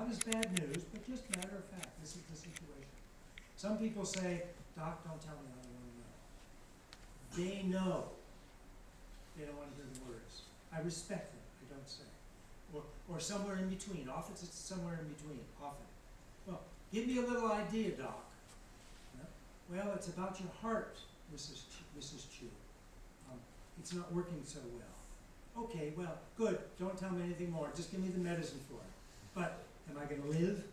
not as bad news, but just matter of fact, this is the situation. Some people say, Doc, don't tell me, I don't want to know. They know. They don't want to hear the words. I respect them, I don't say. Or somewhere in between. Often it's somewhere in between, often. Well, give me a little idea, Doc. No? Well, it's about your heart, Mrs. Chu. It's not working so well. Okay, well, good. Don't tell me anything more. Just give me the medicine for it. But am I going to live?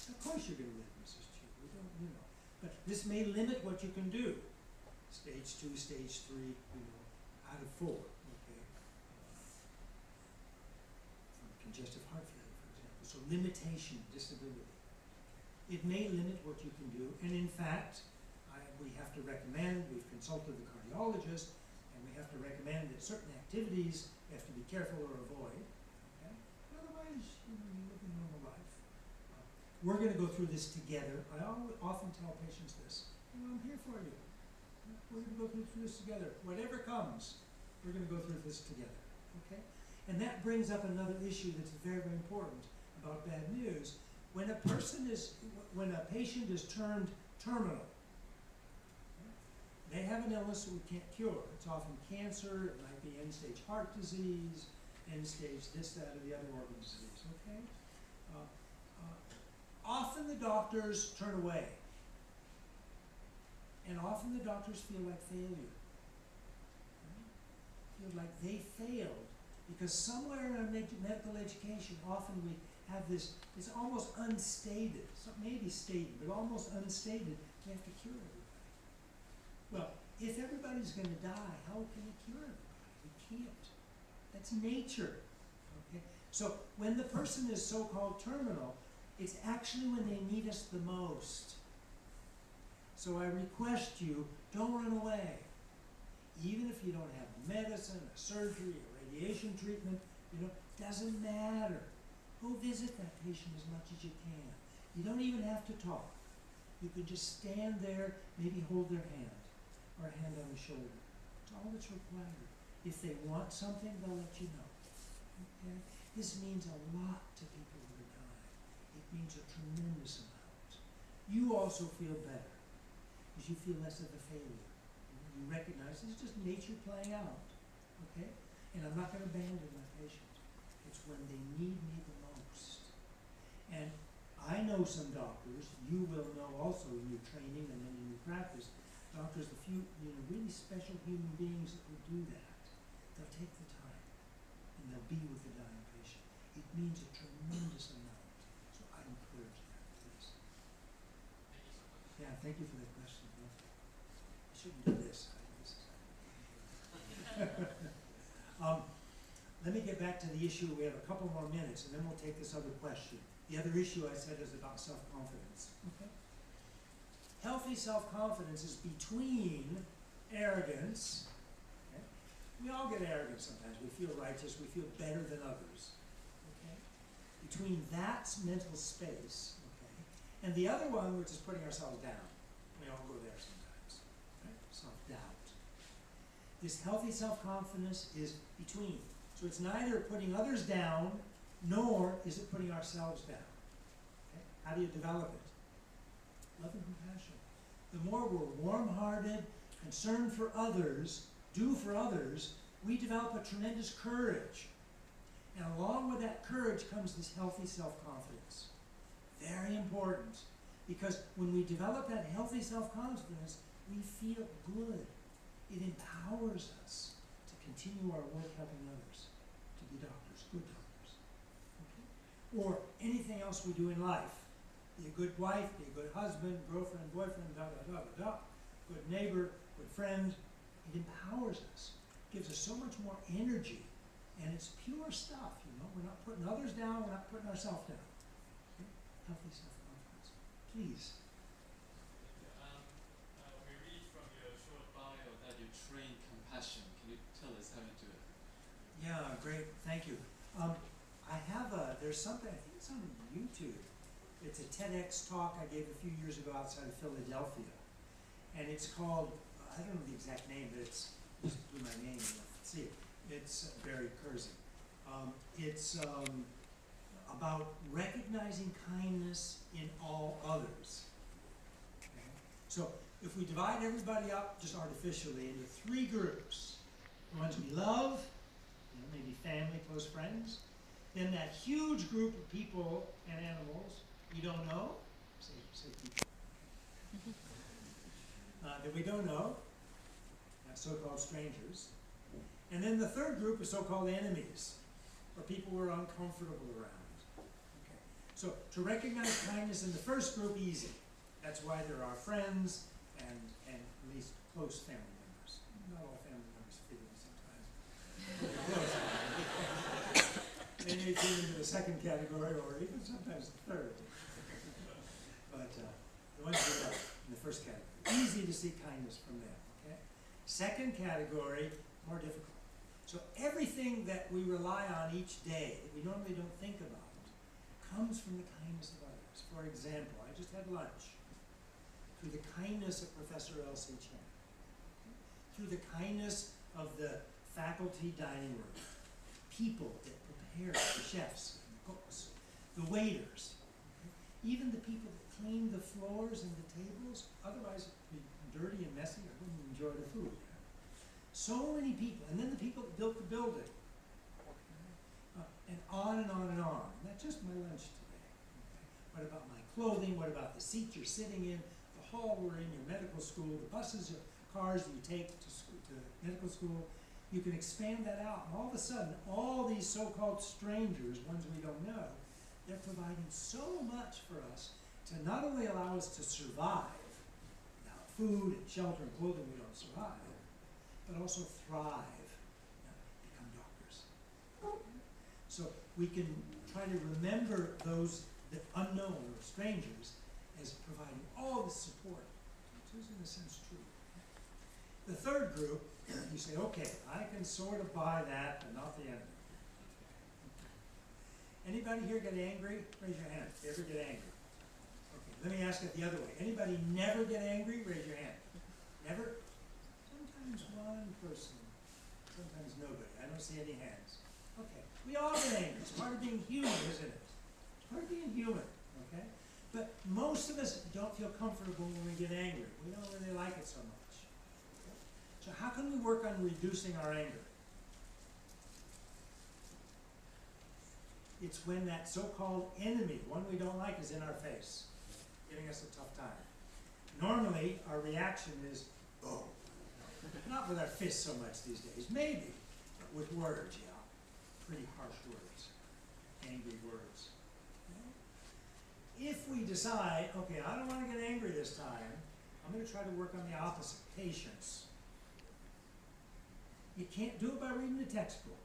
Of course you're going to live, Mrs. Chu. We don't, you know. But this may limit what you can do. Stage 2, stage 3, you know, out of 4. Okay. Congestive heart failure, for example. So limitation, disability. It may limit what you can do, and in fact, we have to recommend, we've consulted the cardiologist, and we have to recommend that certain activities you have to be careful or avoid. Okay? Otherwise, you know, you live a normal life. We're going to go through this together. I often tell patients this, you know, I'm here for you. We're going to go through this together. Whatever comes, we're going to go through this together. Okay? And that brings up another issue that's very, very important about bad news. When a patient is termed terminal, they have an illness that we can't cure. It's often cancer, it might be end-stage heart disease, end-stage this, that, or the other organ disease, okay? Often the doctors turn away. And often the doctors feel like failure. Feel like they failed. Because somewhere in our medical education, often we have this, it's almost unstated, so maybe stated, but almost unstated, we have to cure everybody. Well, if everybody's going to die, how can we cure everybody? We can't. That's nature. Okay? So when the person is so-called terminal, it's actually when they need us the most. So I request you, don't run away. Even if you don't have medicine, a surgery, a radiation treatment, you know, doesn't matter. Go visit that patient as much as you can. You don't even have to talk. You could just stand there, maybe hold their hand, or a hand on the shoulder. It's all that's required. If they want something, they'll let you know. Okay? This means a lot to people who are dying. It means a tremendous amount. You also feel better, because you feel less of a failure. You recognize it's just nature playing out. Okay? And I'm not going to abandon my patient. It's when they need me the most. And I know some doctors, you will know also in your training and then in your practice, doctors, a few really special human beings that will do that. They'll take the time and they'll be with the dying patient. It means a tremendous amount. So I encourage that, please. Yeah, thank you for that question. I shouldn't do this. Let me get back to the issue. We have a couple more minutes, and then we'll take this other question. The other issue I said is about self-confidence. Okay? Healthy self-confidence is between arrogance. Okay? We all get arrogant sometimes. We feel righteous. We feel better than others. Okay? Between that mental space, okay, and the other one, which is putting ourselves down. We all go there sometimes. Right? Self-doubt. This healthy self-confidence is between. So it's neither putting others down, nor is it putting ourselves down. Okay? How do you develop it? Love and compassion. The more we're warm-hearted, concerned for others, do for others, we develop a tremendous courage. And along with that courage comes this healthy self-confidence. Very important. Because when we develop that healthy self-confidence, we feel good. It empowers us to continue our work helping others, to be doctors, good doctors. Okay? Or anything else we do in life. Be a good wife, be a good husband, girlfriend, boyfriend, da da da da da. Good neighbor, good friend. It empowers us. Gives us so much more energy. And it's pure stuff, you know. We're not putting others down, we're not putting ourselves down. Okay? Healthy self-confidence. Please. We read from your short bio that you train compassion. Can you tell us how you do it? Yeah, great. Thank you. I have there's something, I think it's on YouTube. It's a TEDx talk I gave a few years ago outside of Philadelphia. And it's called, I don't know the exact name, but it's, just do my name, see it. It's Barry Kerzin. It's about recognizing kindness in all others. Okay? So if we divide everybody up just artificially into three groups, the ones we love, you know, maybe family, close friends, then that huge group of people and animals we don't know, say people, that we don't know, so-called strangers. And then the third group is so-called enemies, or people we're uncomfortable around. Okay. So to recognize kindness in the first group, easy. That's why there are friends and at least close family members. Not all family members fit in sometimes. They may fit into the second category or even sometimes the third. But the ones we love in the first category, easy to see kindness from them. Okay? Second category, more difficult. So everything that we rely on each day that we normally don't think about comes from the kindness of others. For example, I just had lunch. Through the kindness of Professor Elsie Chen. Through the kindness of the faculty dining room. People that prepare, the chefs and the cooks, the waiters, okay? Even the people that clean the floors and the tables, otherwise it would be dirty and messy, I wouldn't enjoy the food. So many people, and then the people that built the building, and on and on and on. And that's just my lunch today. Okay. What about my clothing? What about the seat you're sitting in, the hall we're in, your medical school, the buses or cars that you take to school, to medical school? You can expand that out, and all of a sudden, all these so-called strangers, ones we don't know, they're providing so much for us to not only allow us to survive, now food and shelter and clothing we don't survive, but also thrive, become doctors. So we can try to remember those, the unknown or strangers, as providing all the support, which is in a sense true. The third group, you say, okay, I can sort of buy that, but not the enemy. Anybody here get angry? Raise your hand. If you ever get angry. Okay, let me ask it the other way. Anybody never get angry? Raise your hand. Never? Sometimes one person, sometimes nobody. I don't see any hands. Okay, we all get angry. It's part of being human, isn't it? It's part of being human, okay? But most of us don't feel comfortable when we get angry. We don't really like it so much. Okay? So how can we work on reducing our anger? It's when that so-called enemy, one we don't like, is in our face, giving us a tough time. Normally, our reaction is, boom. Not with our fists so much these days, maybe, but with words, yeah. Pretty harsh words, angry words. Okay? If we decide, okay, I don't want to get angry this time, I'm going to try to work on the opposite, patience. You can't do it by reading the textbook.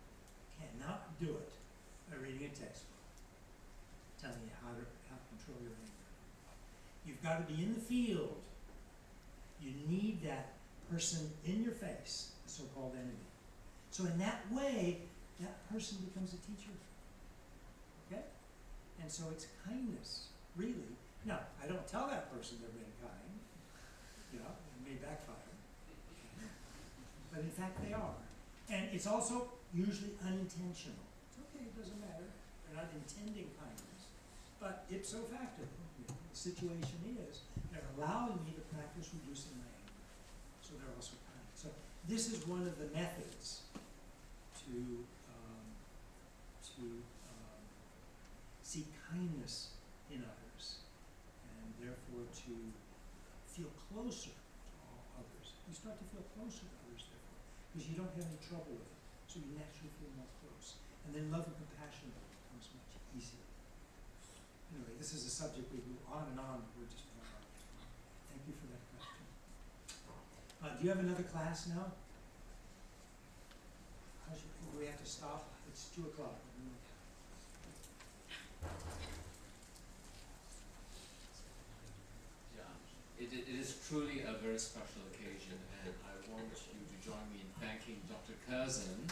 You cannot do it by reading a textbook telling you how to control your anger. You've got to be in the field. You need that person in your face, the so-called enemy. So in that way, that person becomes a teacher. Okay? And so it's kindness, really. Now, I don't tell that person they're being kind. You know, it may backfire. But in fact, they are. And it's also usually unintentional. It's okay, it doesn't matter. They're not intending kindness. But ipso facto, you know, the situation is, they're allowing me to practice reducing my anger. So they're also kind. So this is one of the methods to seek kindness in others, and therefore to feel closer to all others. You start to feel closer to others, therefore, because you don't have any trouble with it. So you naturally feel more close. And then love and compassion becomes much easier. Anyway, this is a subject we go on and on, but we're just about out of time. Thank you for that question. Do you have another class now? Do we have to stop? It's 2 o'clock. Yeah, it is truly a very special occasion, and I want you to join me in thanking Dr. Kerzin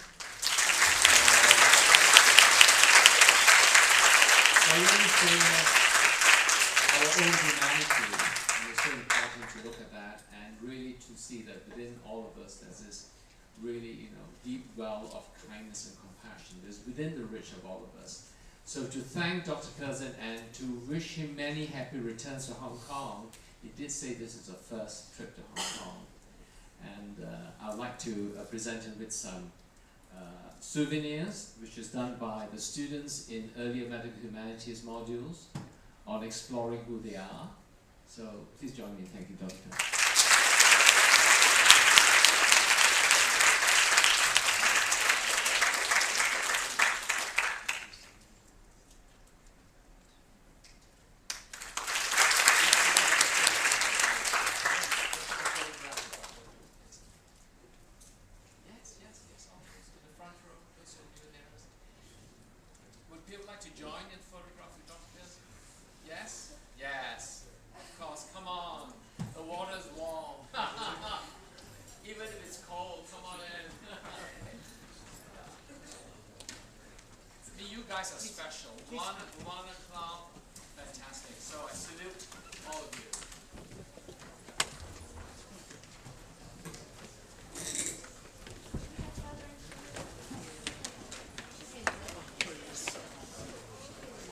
for raising our own humanity. And it's so important to look at that and really to see that within all of us there's this really, deep well of kindness and compassion. There's within the rich of all of us. So to thank Dr. Kerzin and to wish him many happy returns to Hong Kong, he did say this is a first trip to Hong Kong. And I'd like to present him with some souvenirs, which is done by the students in earlier medical humanities modules on exploring who they are. So please join me in thanking Dr. Kerzin. Would people like to join in photograph with Dr. Kerzin? Yes? Yes. Of course, come on. The water's warm. Even if it's cold, come on in. I mean, you guys are special. 1 o'clock, fantastic. So I salute